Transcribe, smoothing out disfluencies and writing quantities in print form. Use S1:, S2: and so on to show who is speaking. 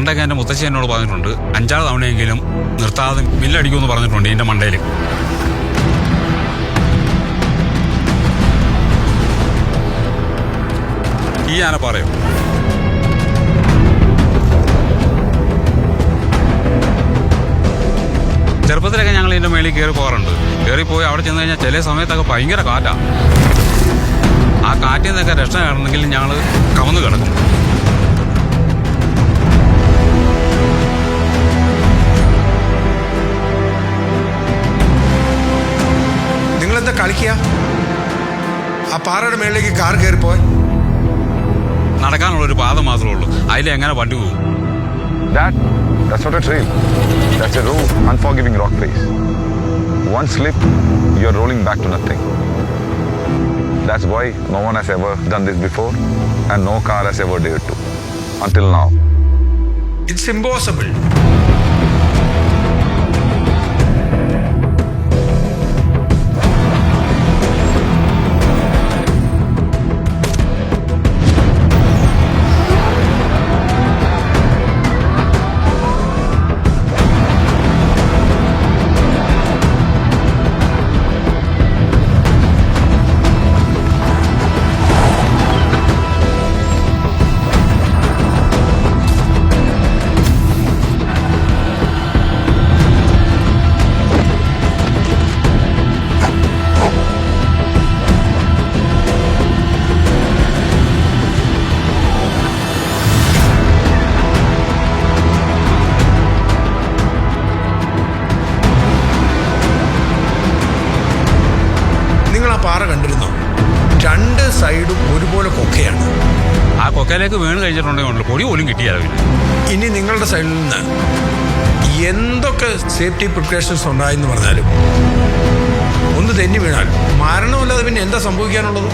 S1: പണ്ടൊക്കെ എൻ്റെ മുത്തശ്ശി എന്നോട് പറഞ്ഞിട്ടുണ്ട് 5-6 തവണയെങ്കിലും നിർത്താതെ മില്ലടിക്കുമെന്ന് പറഞ്ഞിട്ടുണ്ട് ഇതിൻ്റെ മണ്ടയിൽ. ഈ ആന പറയോ? ചെറുപ്പത്തിലൊക്കെ ഞങ്ങൾ ഇതിൻ്റെ മേളിൽ കയറി പോകാറുണ്ട്. കയറിപ്പോയി അവിടെ ചെന്ന് കഴിഞ്ഞാൽ ചില സമയത്തൊക്കെ ഭയങ്കര കാറ്റാണ്. ആ കാറ്റിൽ നിന്നൊക്കെ രക്ഷ കാണണമെങ്കിൽ ഞങ്ങൾ കമന്ന് കിടക്കും.
S2: നിങ്ങളെന്താ കളിക്കുക? ആ പാറയുടെ മേളിലേക്ക് കാർ കയറിപ്പോയി.
S1: നടക്കാനുള്ളൊരു പാത മാത്രമേ ഉള്ളൂ, അതിലെങ്ങനെ വണ്ടി പോകും?
S3: That's not a trail. That's a raw, unforgiving rock face. One slip, you're rolling back to nothing. That's why no one has ever done this before and no car has ever dared to. Until now.
S2: It's impossible. പാറ കണ്ടിരുന്നോ? 2 സൈഡും ഒരുപോലെ കൊക്കയാണ്.
S1: ആ കൊക്കയിലേക്ക് വീണ് കഴിച്ചിട്ടുണ്ടെങ്കിൽ പൊടി പോലും കിട്ടിയാലോ.
S2: ഇനി നിങ്ങളുടെ സൈഡിൽ നിന്ന് എന്തൊക്കെ സേഫ്റ്റി പ്രിക്കോഷൻസ് ഉണ്ടായെന്ന് പറഞ്ഞാലും ഒന്ന് തെന്നി വീണാൽ മരണമല്ലാതെ പിന്നെ എന്താ സംഭവിക്കാനുള്ളത്?